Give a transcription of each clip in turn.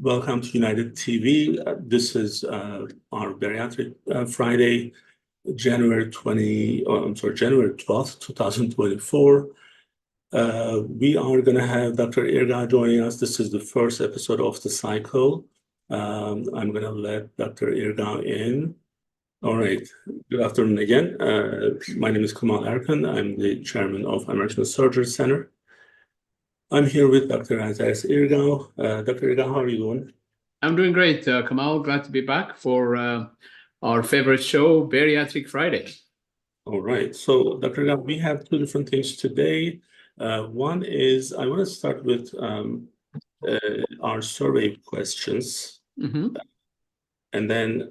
Welcome to United TV. This is our Bariatric Friday, January 12th, 2024. We are going to have Dr. Irgau joining us. This is the first episode of the cycle. I'm going to let Dr. Irgau in. All right. Good afternoon again. My name is Kemal Erkan. I'm the chairman of American Surgery Center. I'm here with Dr. Isaias Irgau. Dr. Irgau, how are you doing? I'm doing great, Kemal. Glad to be back for our favorite show, Bariatric Friday. All right. So, Dr. Irgau, we have two different things today. One is I want to start with our survey questions, and then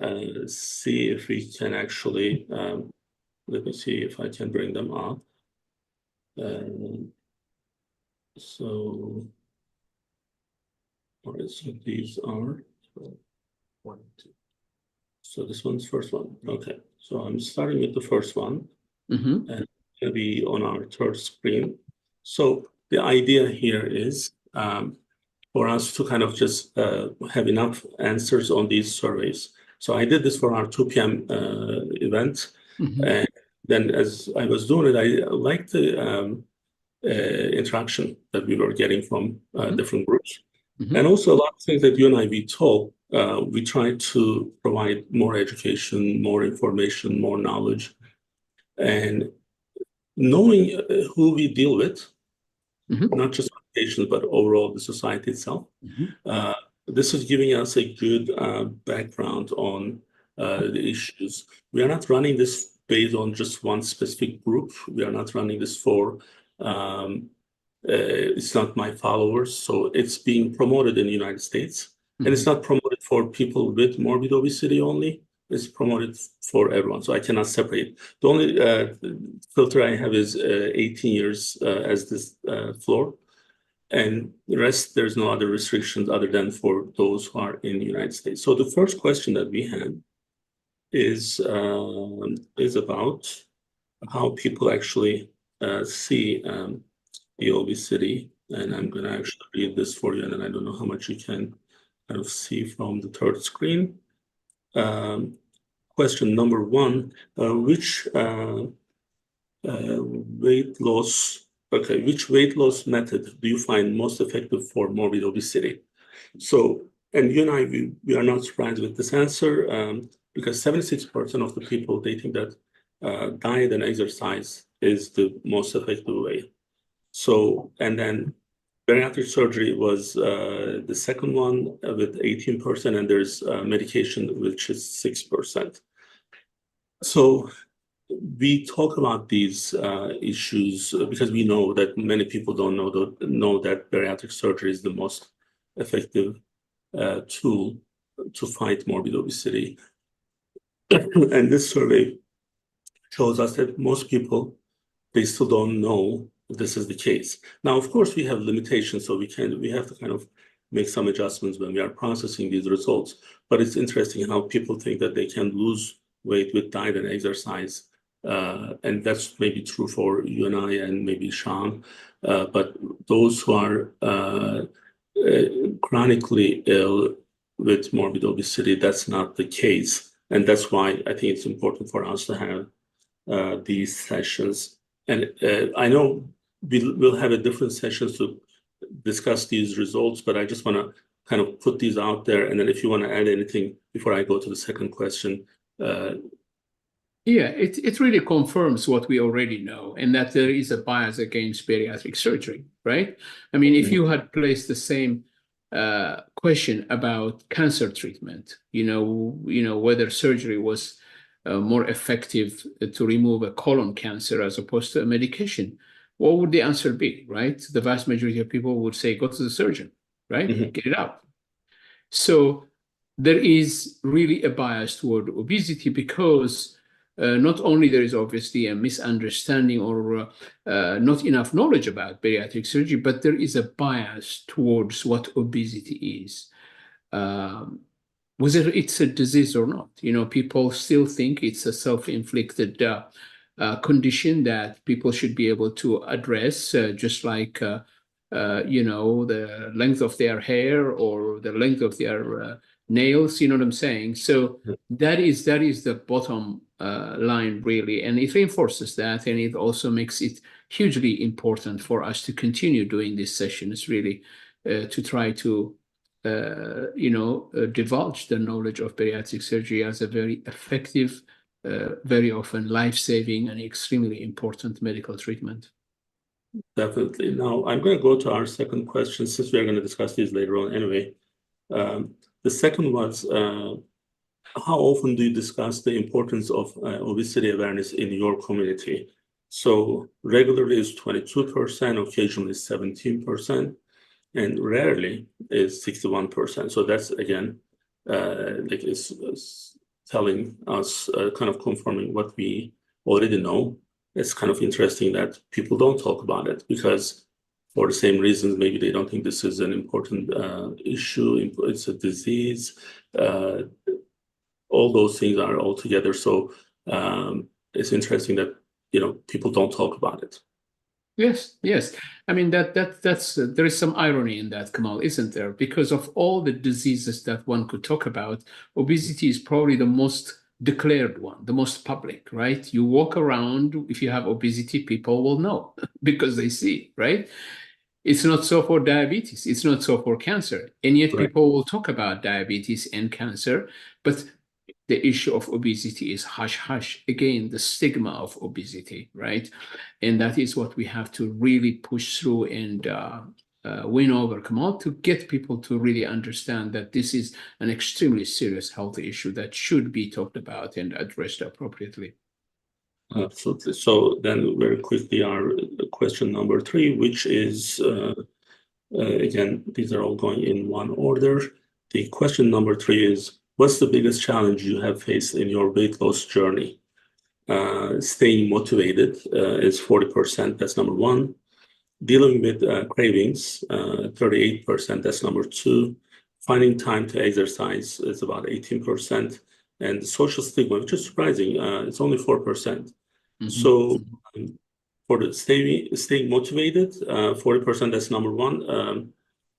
see if we can actually, let me see if I can bring them up. So, all right, so these are one, two. So this one's first one. Okay, so I'm starting with the first one, and it's going to be on our third screen. So the idea here is for us to kind of just have enough answers on these surveys. So I did this for our 2 p.m. Event, and then as I was doing it, I liked the interaction that we were getting from different groups. And also a lot of things that you and I, we try to provide more education, more information, more knowledge, and knowing who we deal with, not just patients, but overall the society itself. This is giving us a good background on the issues. We are not running this based on just one specific group. We are not running this for it's not my followers, so it's being promoted in the United States, and it's not promoted for people with morbid obesity only. It's promoted for everyone, so I cannot separate. The only filter I have is 18 years as this floor, and the rest, there's no other restrictions other than for those who are in the United States. So the first question that we had is about how people actually see the obesity, and I'm going to actually read this for you, and then I don't know how much you can kind of see from the third screen. Question number one, which weight loss method do you find most effective for morbid obesity? So, and you and I, we are not surprised with this answer because 76% of the people, they think that diet and exercise is the most effective way. So, and then bariatric surgery was the second one with 18%, and there's medication, which is 6%. So we talk about these issues because we know that many people don't know that bariatric surgery is the most effective tool to fight morbid obesity. And this survey shows us that most people, they still don't know this is the case. Now, of course, we have limitations, so we have to kind of make some adjustments when we are processing these results. But it's interesting how people think that they can lose weight with diet and exercise. And that's maybe true for you and I and maybe Sean. But those who are chronically ill with morbid obesity, that's not the case. And that's why I think it's important for us to have these sessions. And I know we'll have a different sessions to discuss these results, but I just want to kind of put these out there. And then if you want to add anything before I go to the second question. Yeah, it really confirms what we already know, and that there is a bias against bariatric surgery, right? I mean, if you had placed the same question about cancer treatment, whether surgery was more effective to remove a colon cancer as opposed to a medication, what would the answer be, right? The vast majority of people would say, go to the surgeon, right? Get it out. So there is really a bias toward obesity because not only there is obviously a misunderstanding or not enough knowledge about bariatric surgery, but there is a bias towards what obesity is. Whether it's a disease or not, people still think it's a self-inflicted condition that people should be able to address, just like the length of their hair or the length of their nails, you know what I'm saying? So that is the bottom line, really. And it reinforces that, and it also makes it hugely important for us to continue doing these sessions, really, to try to divulge the knowledge of bariatric surgery as a very effective, very often life-saving and extremely important medical treatment. Definitely. Now, I'm going to go to our second question, since we are going to discuss these later on anyway. The second was, how often do you discuss the importance of obesity awareness in your community? So regularly is 22%, occasionally 17%, and rarely is 61%. So that's, again, like it's telling us, kind of confirming what we already know. It's kind of interesting that people don't talk about it, because for the same reasons, maybe they don't think this is an important issue. It's a disease. All those things are all together. So it's interesting that people don't talk about it. Yes, yes. I mean that's there is some irony in that, Kamal, isn't there? Because of all the diseases that one could talk about, obesity is probably the most declared one, the most public, right? You walk around, if you have obesity, people will know because they see, right? It's not so for diabetes, it's not so for cancer, and yet Right. people will talk about diabetes and cancer, but the issue of obesity is hush hush. Again, the stigma of obesity, right? And that is what we have to really push through and win over, Kamal, to get people to really understand that this is an extremely serious health issue that should be talked about and addressed appropriately. Absolutely. So then very quickly, our question number 3, which is, again, these are all going in one order. The question number 3 is, what's the biggest challenge you have faced in your weight loss journey? Staying motivated is 40%. That's number 1. Dealing with cravings, 38%. That's number 2. Finding time to exercise is about 18%. And social stigma, which is surprising, it's only 4%. So for the staying motivated, 40%, that's number 1.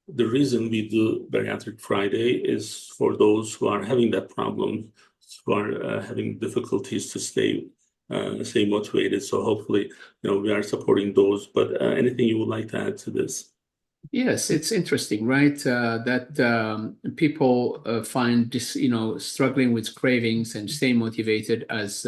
The reason we do Bariatric Friday is for those who are having that problem, who are having difficulties to stay motivated. So hopefully, we are supporting those. But anything you would like to add to this? Yes, it's interesting, right? That people find this, struggling with cravings and staying motivated as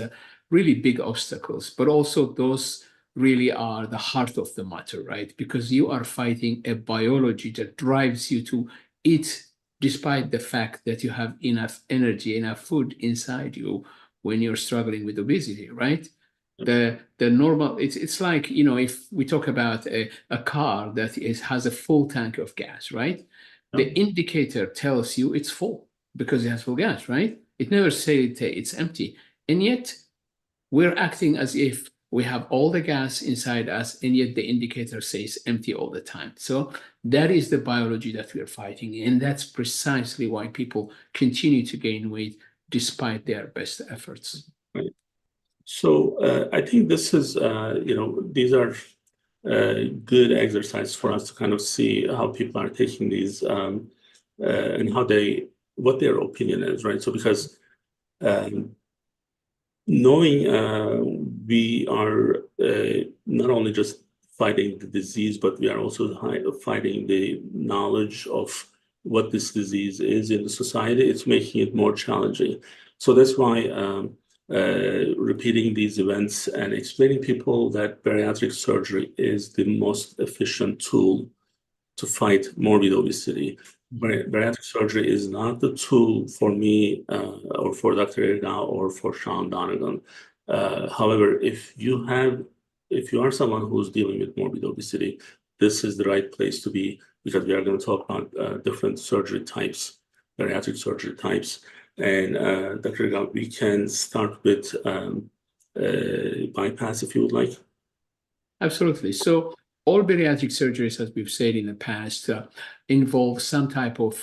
really big obstacles, but also those really are the heart of the matter, right? Because you are fighting a biology that drives you to eat despite the fact that you have enough energy, enough food inside you when you're struggling with obesity, right? The normal, it's like, if we talk about a car that has a full tank of gas, right? The indicator tells you it's full because it has full gas, right? It never says it's empty. And yet we're acting as if we have all the gas inside us, and yet the indicator says empty all the time. So that is the biology that we're fighting. And that's precisely why people continue to gain weight despite their best efforts. Right. So I think this is, these are good exercise for us to kind of see how people are taking these and what their opinion is, right? So because knowing we are not only just fighting the disease, but we are also fighting the knowledge of what this disease is in the society, it's making it more challenging. So that's why repeating these events and explaining people that bariatric surgery is the most efficient tool to fight morbid obesity. Bariatric surgery is not the tool for me or for Dr. Irgau or for Sean Donegan. However, if you are someone who's dealing with morbid obesity, this is the right place to be, because we are going to talk about different surgery types, bariatric surgery types. And Dr. Irgau, we can start with bypass if you would like. Absolutely. So all bariatric surgeries, as we've said in the past, involve some type of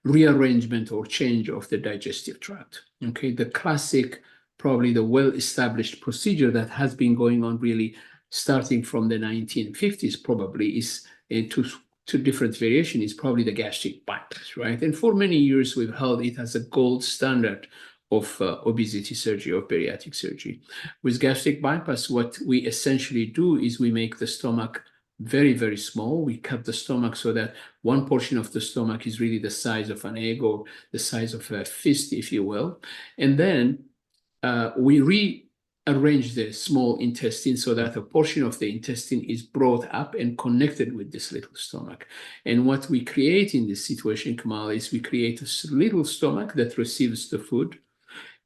rearrangement or change of the digestive tract. Okay, the classic, probably the well-established procedure that has been going on really starting from the 1950s probably is to different variation is probably the gastric bypass, right? And for many years, we've held it as a gold standard of obesity surgery or bariatric surgery. With gastric bypass, what we essentially do is we make the stomach very, very small. We cut the stomach so that one portion of the stomach is really the size of an egg or the size of a fist, if you will. And then we rearrange the small intestine so that a portion of the intestine is brought up and connected with this little stomach. And what we create in this situation, Kemal, is we create a little stomach that receives the food.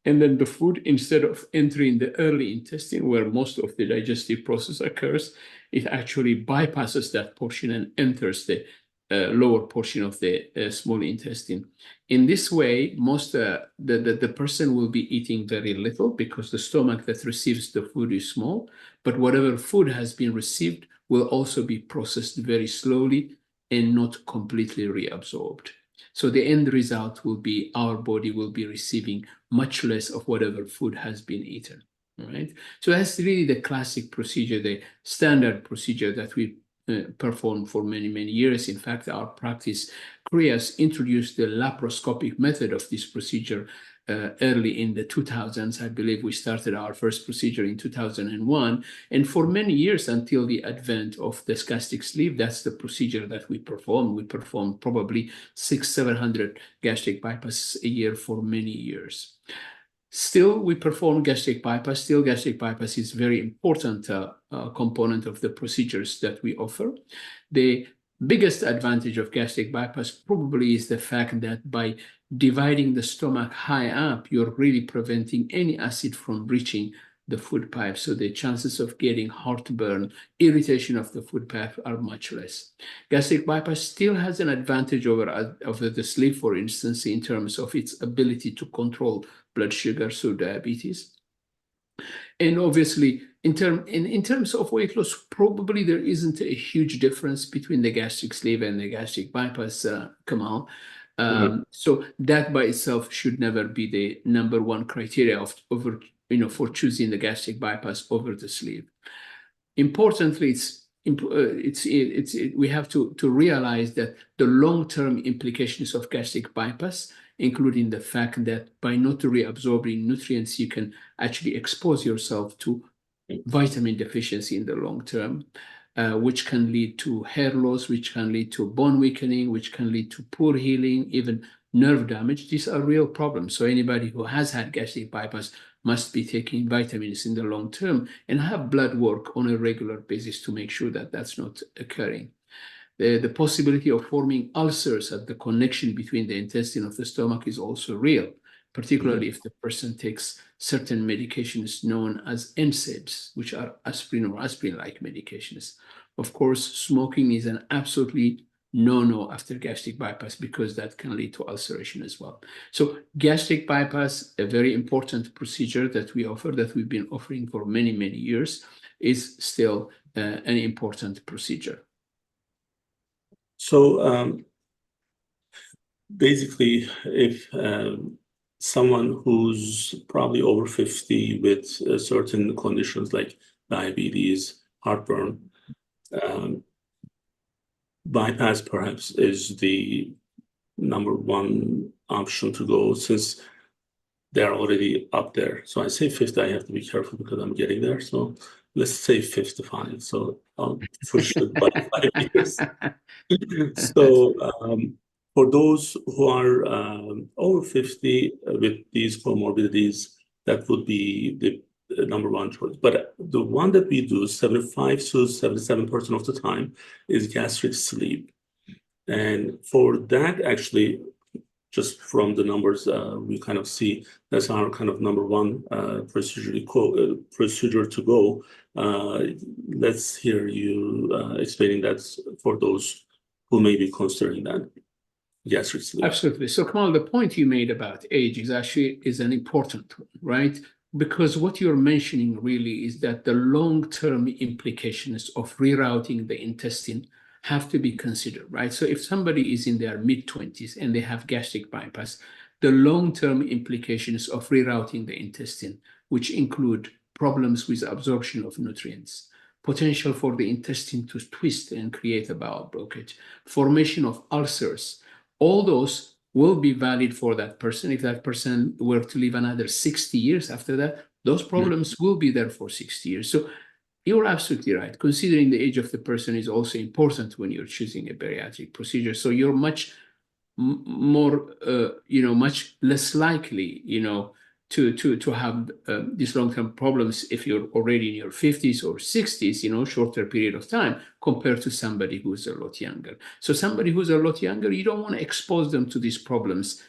And then the food, instead of entering the early intestine where most of the digestive process occurs, it actually bypasses that portion and enters the lower portion of the small intestine. In this way, the person will be eating very little because the stomach that receives the food is small, but whatever food has been received will also be processed very slowly and not completely reabsorbed. So the end result will be our body will be receiving much less of whatever food has been eaten, right? So that's really the classic procedure, the standard procedure that we perform for many, many years. In fact, our practice, Korea's introduced the laparoscopic method of this procedure early in the 2000s. I believe we started our first procedure in 2001. And for many years until the advent of the gastric sleeve, that's the procedure that we perform. We perform probably 600-700 gastric bypasses a year for many years. Still, we perform gastric bypass. Still, gastric bypass is a very important component of the procedures that we offer. The biggest advantage of gastric bypass probably is the fact that by dividing the stomach high up, you're really preventing any acid from reaching the food pipe. So the chances of getting heartburn, irritation of the food pipe are much less. Gastric bypass still has an advantage over the sleeve, for instance, in terms of its ability to control blood sugar, so diabetes. And obviously, in terms of weight loss, probably there isn't a huge difference between the gastric sleeve and the gastric bypass, Kemal. So that by itself should never be the number one criteria for choosing the gastric bypass over the sleeve. Importantly, we have to realize that the long-term implications of gastric bypass, including the fact that by not reabsorbing nutrients, you can actually expose yourself to vitamin deficiency in the long term, which can lead to hair loss, which can lead to bone weakening, which can lead to poor healing, even nerve damage. These are real problems. So anybody who has had gastric bypass must be taking vitamins in the long term and have blood work on a regular basis to make sure that that's not occurring. The possibility of forming ulcers at the connection between the intestine of the stomach is also real, particularly if the person takes certain medications known as NSAIDs, which are aspirin or aspirin-like medications. Of course, smoking is an absolutely no after gastric bypass because that can lead to ulceration as well. So gastric bypass, a very important procedure that we offer, that we've been offering for many, many years, is still an important procedure. So basically, if someone who's probably over 50 with certain conditions like diabetes, heartburn, bypass perhaps is the number one option to go since they're already up there. So I say 50, I have to be careful because I'm getting there. So let's say 55. So I'll push it by 5 years. So for those who are over 50 with these comorbidities, that would be the number one choice. But the one that we do 75 to 77% of the time is gastric sleeve. And for that, actually, just from the numbers, we kind of see that's our kind of number one procedure to go. Let's hear you explaining that for those who may be considering that gastric sleeve. Absolutely. So, Kemal, the point you made about age is an important one, right? Because what you're mentioning really is that the long-term implications of rerouting the intestine have to be considered, right? So if somebody is in their mid-20s and they have gastric bypass, the long-term implications of rerouting the intestine, which include problems with absorption of nutrients, potential for the intestine to twist and create a bowel blockage, formation of ulcers. All those will be valid for that person. If that person were to live another 60 years after that, those problems will be there for 60 years. So you're absolutely right. Considering the age of the person is also important when you're choosing a bariatric procedure. So you're much more, much less likely, to have these long-term problems if you're already in your 50s or 60s, shorter period of time compared to somebody who's a lot younger. So somebody who's a lot younger, you don't want to expose them to these problems,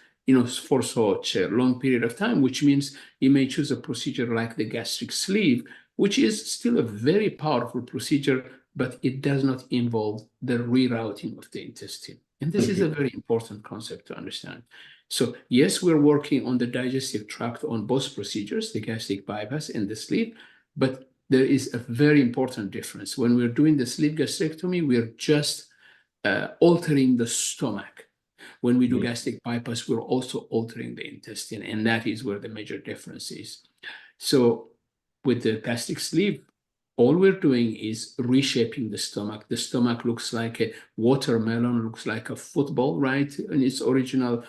for such a long period of time, which means you may choose a procedure like the gastric sleeve, which is still a very powerful procedure, but it does not involve the rerouting of the intestine. And this is a very important concept to understand. So yes, we're working on the digestive tract on both procedures, the gastric bypass and the sleeve, but there is a very important difference. When we're doing the sleeve gastrectomy, we're just altering the stomach. When we do gastric bypass, we're also altering the intestine, and that is where the major difference is. So with the gastric sleeve, all we're doing is reshaping the stomach. The stomach looks like a watermelon, looks like a football, right, in its original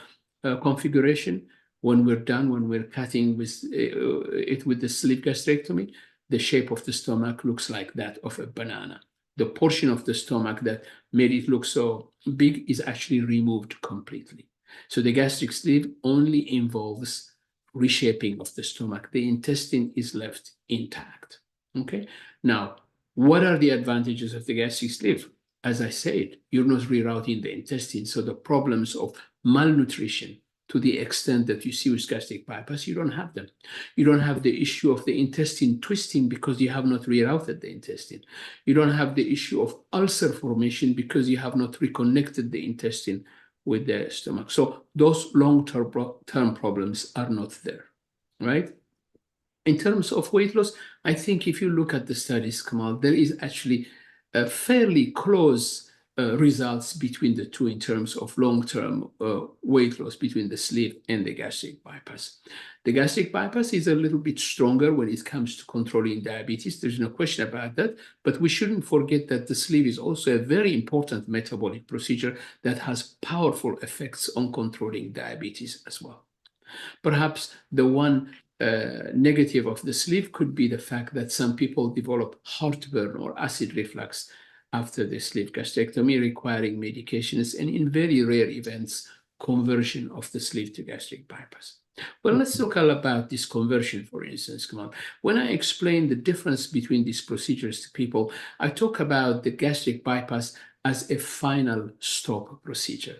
configuration. When we're done, when we're cutting with it with the sleeve gastrectomy, the shape of the stomach looks like that of a banana. The portion of the stomach that made it look so big is actually removed completely. So the gastric sleeve only involves reshaping of the stomach. The intestine is left intact. Okay. Now, what are the advantages of the gastric sleeve? As I said, you're not rerouting the intestine. So the problems of malnutrition, to the extent that you see with gastric bypass, you don't have them. You don't have the issue of the intestine twisting because you have not rerouted the intestine. You don't have the issue of ulcer formation because you have not reconnected the intestine with the stomach. So those long-term problems are not there, right? In terms of weight loss, I think if you look at the studies, Kemal, there is actually a fairly close results between the two in terms of long-term weight loss between the sleeve and the gastric bypass. The gastric bypass is a little bit stronger when it comes to controlling diabetes. There's no question about that, but we shouldn't forget that the sleeve is also a very important metabolic procedure that has powerful effects on controlling diabetes as well. Perhaps the one negative of the sleeve could be the fact that some people develop heartburn or acid reflux after the sleeve gastrectomy, requiring medications, and in very rare events, conversion of the sleeve to gastric bypass. Well, let's talk about this conversion, for instance, Kemal. When I explain the difference between these procedures to people, I talk about the gastric bypass as a final stop procedure.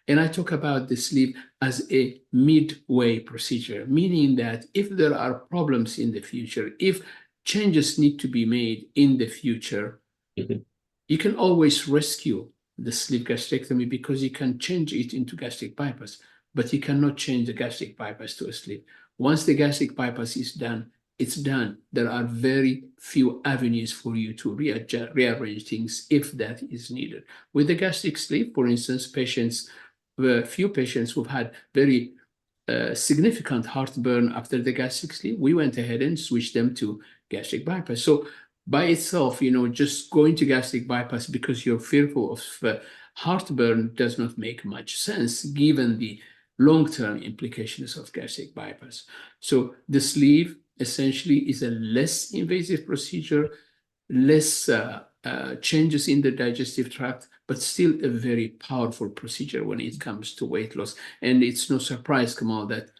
And I talk about the sleeve as a midway procedure, meaning that if there are problems in the future, if changes need to be made in the future, you can always rescue the sleeve gastrectomy because you can change it into gastric bypass, but you cannot change the gastric bypass to a sleeve. Once the gastric bypass is done, it's done. There are very few avenues for you to rearrange things if that is needed. With the gastric sleeve, for instance, few patients who've had very significant heartburn after the gastric sleeve, we went ahead and switched them to gastric bypass. So by itself, just going to gastric bypass because you're fearful of heartburn does not make much sense given the long-term implications of gastric bypass. So the sleeve essentially is a less invasive procedure, less changes in the digestive tract, but still a very powerful procedure when it comes to weight loss. And it's no surprise, Kemal, that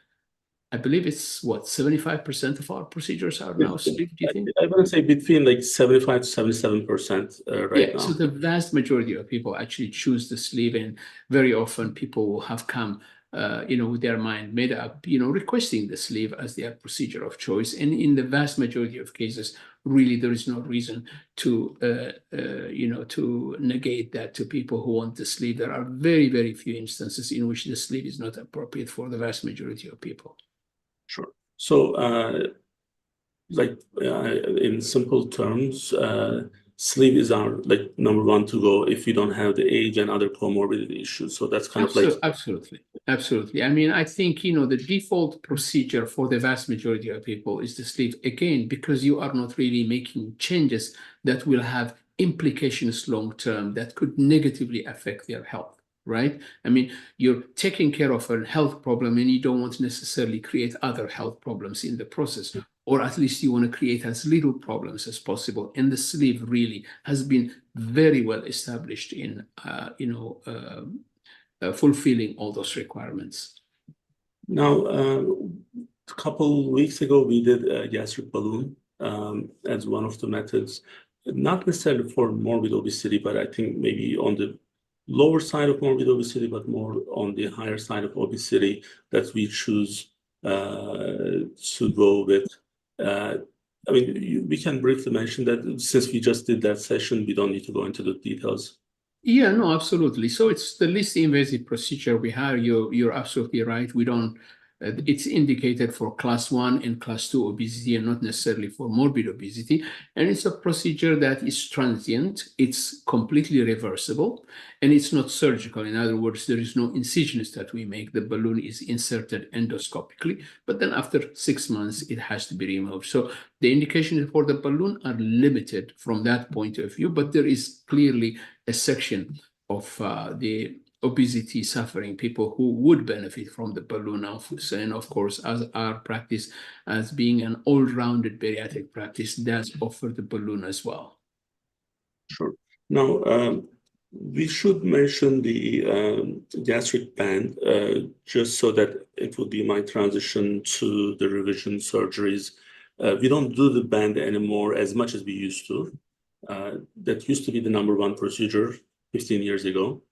I believe it's 75% of our procedures are now sleeve, do you think? I want to say between like 75 to 77% right now. So the vast majority of people actually choose the sleeve, and very often people will have come with their mind made up, requesting the sleeve as their procedure of choice. And in the vast majority of cases, really, there is no reason to, to negate that to people who want the sleeve. There are very, very few instances in which the sleeve is not appropriate for the vast majority of people. Sure. So, in simple terms, sleep is our like number one to go if we don't have the age and other comorbidity issues. So that's kind of like Absolutely. Absolutely. I mean, I think, the default procedure for the vast majority of people is to sleep again, because you are not really making changes that will have implications long term that could negatively affect their health, right? I mean, you're taking care of a health problem and you don't want to necessarily create other health problems in the process, or at least you want to create as little problems as possible. And the sleep really has been very well established in, fulfilling all those requirements. now. A couple weeks ago, we did a gastric balloon as one of the methods, not necessarily for morbid obesity, but I think maybe on the lower side of morbid obesity, but more on the higher side of obesity that we choose to go with. I mean, we can briefly mention that since we just did that session, we don't need to go into the details. Yeah, no, absolutely. So it's the least invasive procedure we have. You're absolutely right. We don't. It's indicated for class 1 and class 2 obesity, and not necessarily for morbid obesity. And it's a procedure that is transient. It's completely reversible, and it's not surgical. In other words, there is no incisions that we make. The balloon is inserted endoscopically, but then after 6 months, it has to be removed. So the indications for the balloon are limited from that point of view, but there is clearly a section of the obesity suffering people who would benefit from the balloon office. And of course, as our practice, as being an all-rounded bariatric practice, does offer the balloon as well. Sure. Now, we should mention the gastric band just so that it would be my transition to the revision surgeries. We don't do the band anymore as much as we used to. That used to be the number one procedure 15 years ago.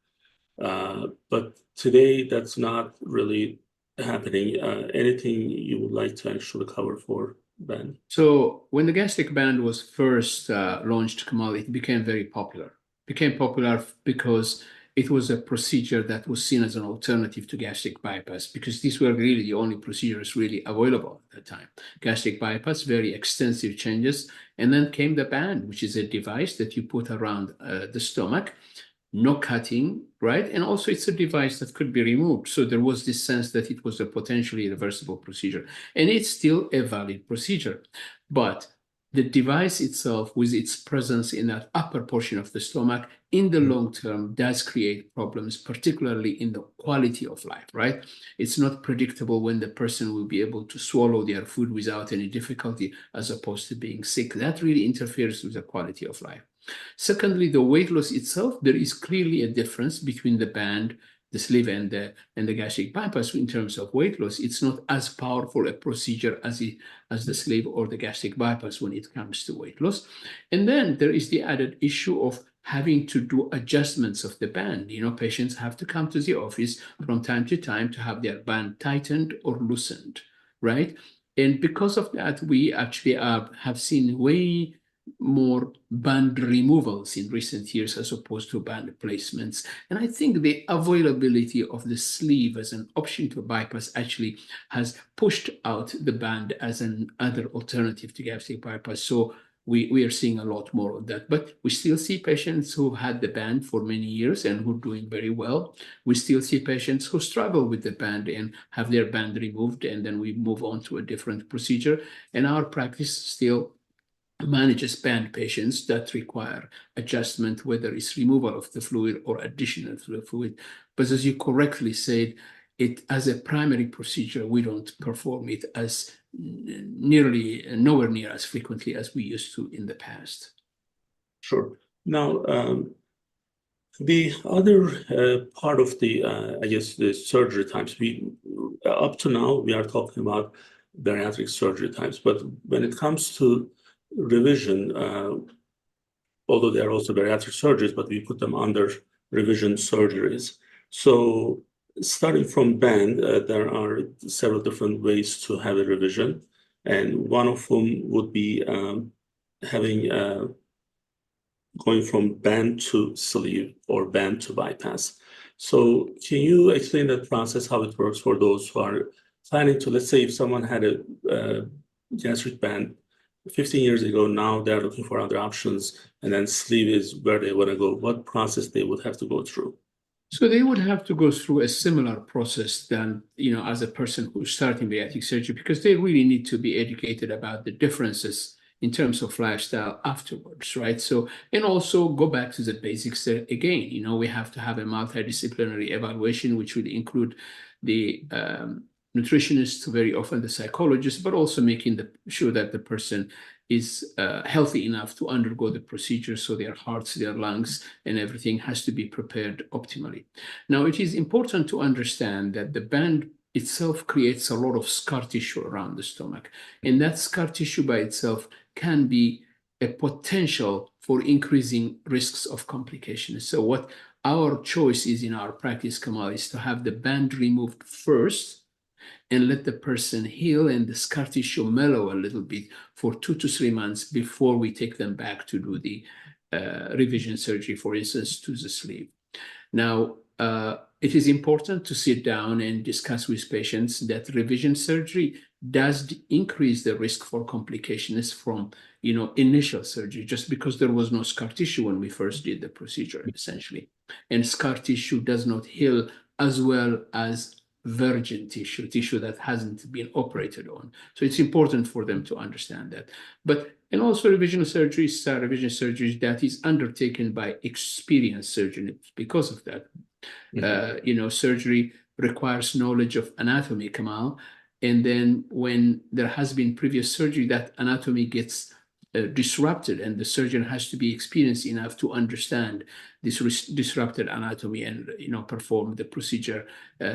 But today, that's not really happening. Anything you would like to actually cover for band? So when the gastric band was first launched, Kemal, it became very popular. Became popular because it was a procedure that was seen as an alternative to gastric bypass, because these were really the only procedures really available at that time. Gastric bypass, very extensive changes, and then came the band, which is a device that you put around the stomach. No cutting, right? And also it's a device that could be removed. So there was this sense that it was a potentially reversible procedure. And it's still a valid procedure. But the device itself, with its presence in that upper portion of the stomach, in the long term, does create problems, particularly in the quality of life, right? It's not predictable when the person will be able to swallow their food without any difficulty, as opposed to being sick. That really interferes with the quality of life. Secondly, the weight loss itself, there is clearly a difference between the band, the sleeve, and the gastric bypass in terms of weight loss. It's not as powerful a procedure as the sleeve or the gastric bypass when it comes to weight loss. And then there is the added issue of having to do adjustments of the band. Patients have to come to the office from time to time to have their band tightened or loosened, right? And because of that, we actually have seen way more band removals in recent years as opposed to band replacements. And I think the availability of the sleeve as an option to bypass actually has pushed out the band as an other alternative to gastric bypass. So we are seeing a lot more of that. But we still see patients who had the band for many years and who are doing very well. We still see patients who struggle with the band and have their band removed, and then we move on to a different procedure. And our practice still manages band patients that require adjustment, whether it's removal of the fluid or additional fluid. But as you correctly said, it as a primary procedure, we don't perform it as nowhere near as frequently as we used to in the past. Sure. Now, the other part of the, I guess, the surgery times, up to now, we are talking about bariatric surgery times. But when it comes to revision, although they are also bariatric surgeries, but we put them under revision surgeries. So starting from band, there are several different ways to have a revision. And one of them would be going from band to sleeve or band to bypass. So can you explain that process, how it works for those who are planning to, let's say if someone had a gastric band 15 years ago, now they're looking for other options, and then sleeve is where they want to go, what process they would have to go through? So they would have to go through a similar process than, as a person who's starting bariatric surgery, because they really need to be educated about the differences in terms of lifestyle afterwards, right? So, and also go back to the basics again. We have to have a multidisciplinary evaluation, which would include the nutritionist, very often the psychologist, but also making sure that the person is healthy enough to undergo the procedure, so their hearts, their lungs, and everything has to be prepared optimally. Now, it is important to understand that the band itself creates a lot of scar tissue around the stomach, and that scar tissue by itself can be a potential for increasing risks of complications. So what our choice is in our practice, Kemal, is to have the band removed first and let the person heal and the scar tissue mellow a little bit for 2 to 3 months before we take them back to do the revision surgery, for instance, to the sleeve. Now, it is important to sit down and discuss with patients that revision surgery does increase the risk for complications from, initial surgery, just because there was no scar tissue when we first did the procedure, essentially. And scar tissue does not heal as well as virgin tissue that hasn't been operated on. So it's important for them to understand that. And also revision surgeries that is undertaken by experienced surgeons because of that. Surgery requires knowledge of anatomy, Kemal. And then when there has been previous surgery, that anatomy gets disrupted, and the surgeon has to be experienced enough to understand this disrupted anatomy and perform the procedure,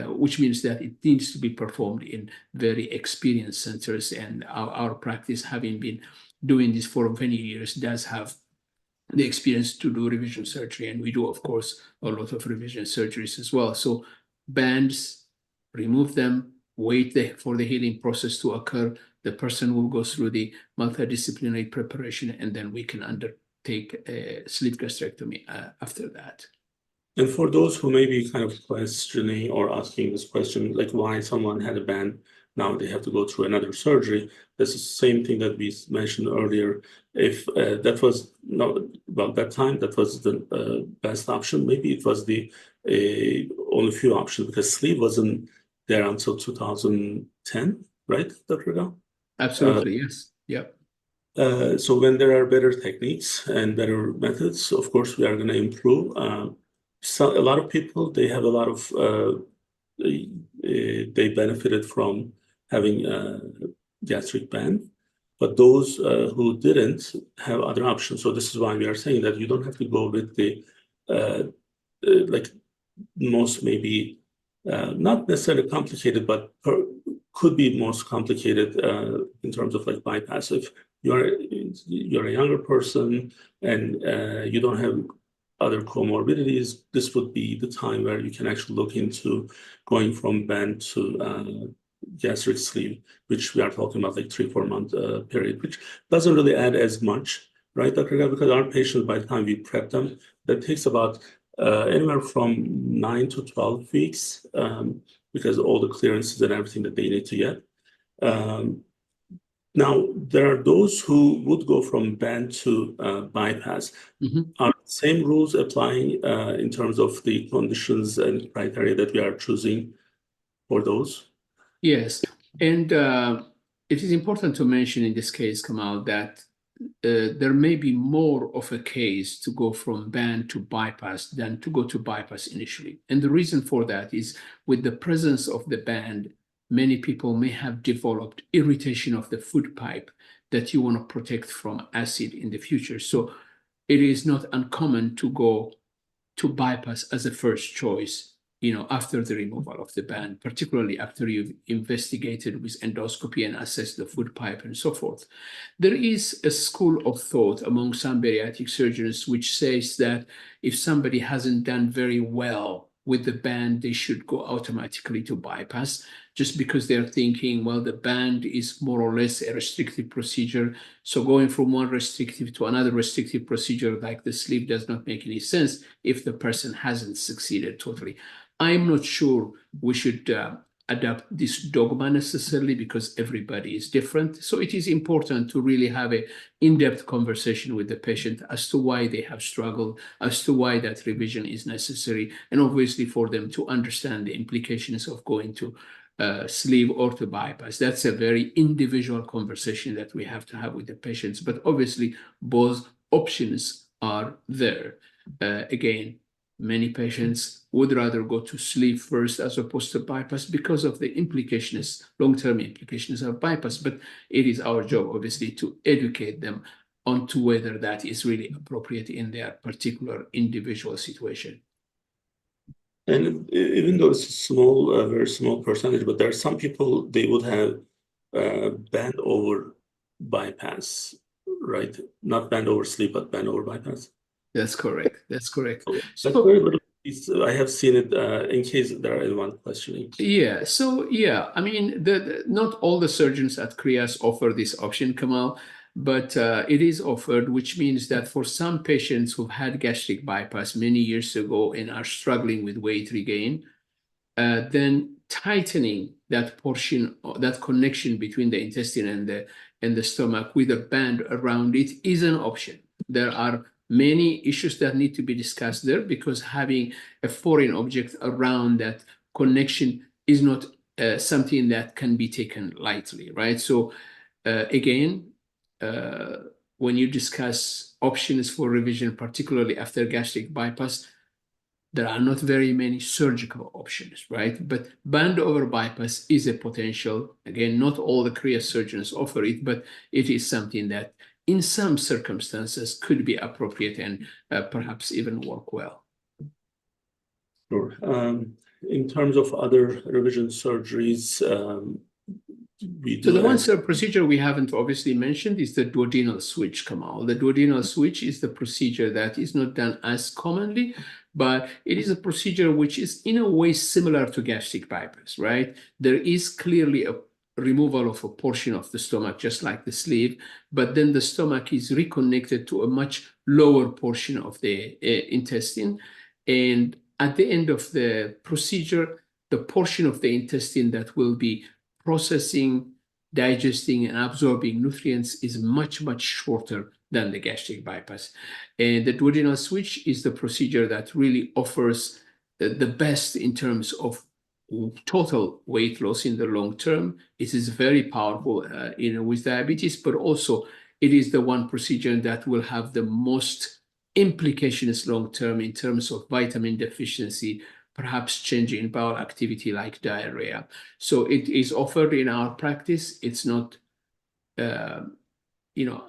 which means that it needs to be performed in very experienced centers. And our practice, having been doing this for many years, does have the experience to do revision surgery, and we do, of course, a lot of revision surgeries as well. So bands, remove them, wait for the healing process to occur. The person will go through the multidisciplinary preparation, and then we can undertake a sleeve gastrectomy after that. And for those who may be kind of questioning or asking this question, like why someone had a band, now they have to go through another surgery. That's the same thing that we mentioned earlier. If that was that time, that was the best option. Maybe it was the only few options, because sleeve wasn't there until 2010, right, Dr. Ergau? Absolutely, yes. Yep. So when there are better techniques and better methods, of course, we are going to improve. So a lot of people, they have a lot of, they benefited from having a gastric band, but those who didn't have other options. So this is why we are saying that you don't have to go with the, like most maybe, not necessarily complicated, but could be most complicated in terms of like bypass. If you're a younger person and you don't have other comorbidities, this would be the time where you can actually look into going from band to gastric sleeve, which we are talking about like 3-4 month period, which doesn't really add as much, right, Dr. Ergau? Because our patients, by the time we prep them, that takes about anywhere from 9 to 12 weeks, because all the clearances and everything that they need to get. Now, there are those who would go from band to bypass. Are the same rules applying in terms of the conditions and criteria that we are choosing for those? Yes. And it is important to mention in this case, Kemal, that there may be more of a case to go from band to bypass than to go to bypass initially. And the reason for that is, with the presence of the band, many people may have developed irritation of the food pipe that you want to protect from acid in the future. So it is not uncommon to go to bypass as a first choice, after the removal of the band, particularly after you've investigated with endoscopy and assessed the food pipe and so forth. There is a school of thought among some bariatric surgeons which says that if somebody hasn't done very well with the band, they should go automatically to bypass, just because they're thinking, well, the band is more or less a restrictive procedure. So going from one restrictive to another restrictive procedure like the sleeve does not make any sense if the person hasn't succeeded totally. I'm not sure we should adopt this dogma necessarily because everybody is different. So it is important to really have an in-depth conversation with the patient as to why they have struggled, as to why that revision is necessary, and obviously for them to understand the implications of going to sleeve or to bypass. That's a very individual conversation that we have to have with the patients, but obviously both options are there. Again, many patients would rather go to sleep first as opposed to bypass because of the implications, long-term implications of bypass. But it is our job, obviously, to educate them onto whether that is really appropriate in their particular individual situation. And even though it's a small, very small percentage, but there are some people, they would have band over bypass, right? Not band over sleep, but band over bypass. That's correct. That's correct. That's very little. I have seen it in case there are anyone questioning. Yeah. So yeah, I mean, not all the surgeons at Krias offer this option, Kamal, but it is offered, which means that for some patients who've had gastric bypass many years ago and are struggling with weight regain, then tightening that portion, that connection between the intestine and the stomach with a band around it is an option. There are many issues that need to be discussed there because having a foreign object around that connection is not something that can be taken lightly, right? So again, when you discuss options for revision, particularly after gastric bypass, there are not very many surgical options, right? But band over bypass is a potential. Again, not all the Krias surgeons offer it, but it is something that in some circumstances could be appropriate and perhaps even work well. Sure. In terms of other revision surgeries, we do. So the one procedure we haven't obviously mentioned is the duodenal switch, Kamal. The duodenal switch is the procedure that is not done as commonly, but it is a procedure which is in a way similar to gastric bypass, right? There is clearly a removal of a portion of the stomach, just like the sleeve, but then the stomach is reconnected to a much lower portion of the intestine. And at the end of the procedure, the portion of the intestine that will be processing, digesting, and absorbing nutrients is much, much shorter than the gastric bypass. And the duodenal switch is the procedure that really offers the best in terms of total weight loss in the long term. It is very powerful with diabetes, but also it is the one procedure that will have the most implications long term in terms of vitamin deficiency, perhaps change in bowel activity like diarrhea. So it is offered in our practice. It's not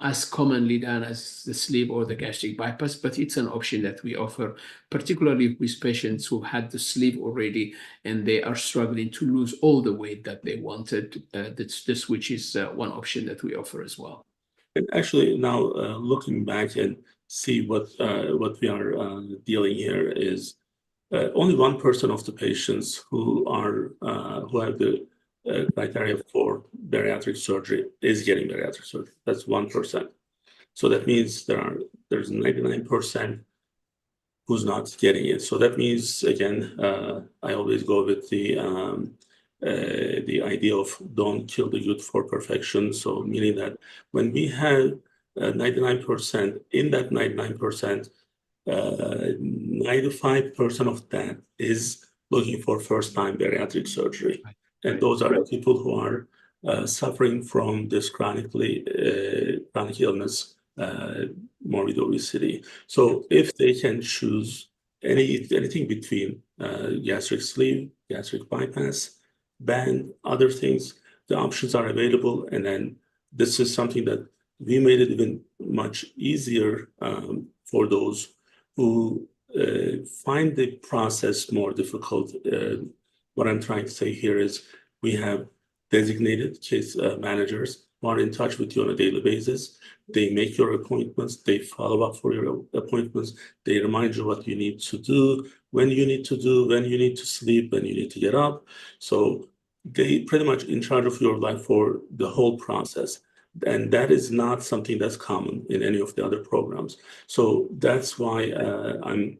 as commonly done as the sleeve or the gastric bypass, but it's an option that we offer, particularly with patients who had the sleeve already and they are struggling to lose all the weight that they wanted. The switch is one option that we offer as well. And actually, now looking back and see what we are dealing here is only 1% of the patients who have the criteria for bariatric surgery is getting bariatric surgery. That's 1%. So that means there's 99% who's not getting it. So that means, again, I always go with the idea of don't kill the good for perfection. So meaning that when we have 99%, in that 99%, 95% of that is looking for first-time bariatric surgery. Right. And those are people who are suffering from this chronic illness, morbid obesity. So if they can choose anything between gastric sleeve, gastric bypass, band, other things, the options are available. And then this is something that we made it even much easier for those who find the process more difficult. What I'm trying to say here is we have designated case managers who are in touch with you on a daily basis. They make your appointments, they follow up for your appointments, they remind you what you need to do, when you need to do, when you need to sleep, when you need to get up. So they pretty much in charge of your life for the whole process. And that is not something that's common in any of the other programs. So that's why I'm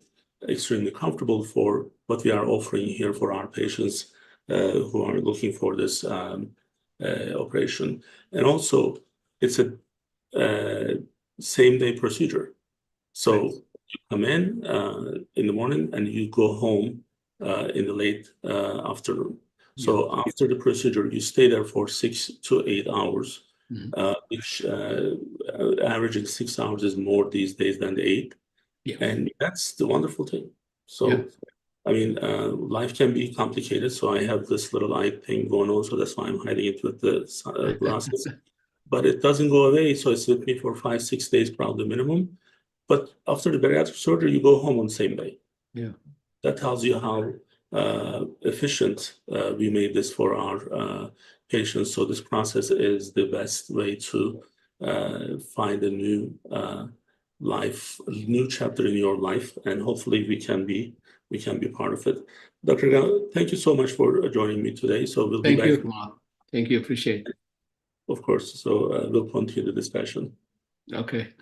extremely comfortable for what we are offering here for our patients. who are looking for this operation. And also, it's a same-day procedure. So you come in the morning and you go home in the late afternoon. So after the procedure, you stay there for 6 to 8 hours, which averaging 6 hours is more these days than the 8. And that's the wonderful thing. So, I mean, life can be complicated. So I have this little eye thing going on. So that's why I'm hiding it with the glasses. But it doesn't go away. So it's with me for 5, 6 days, probably minimum. But after the bariatric surgery, you go home on the same day. That tells you how efficient we made this for our patients. So this process is the best way to find a new life, a new chapter in your life, and hopefully we can be part of it. Dr. Erkan, thank you so much for joining me today. So we'll be back. Thank you, Kemal. Thank you. Appreciate it. Of course. So we'll continue the discussion. Okay.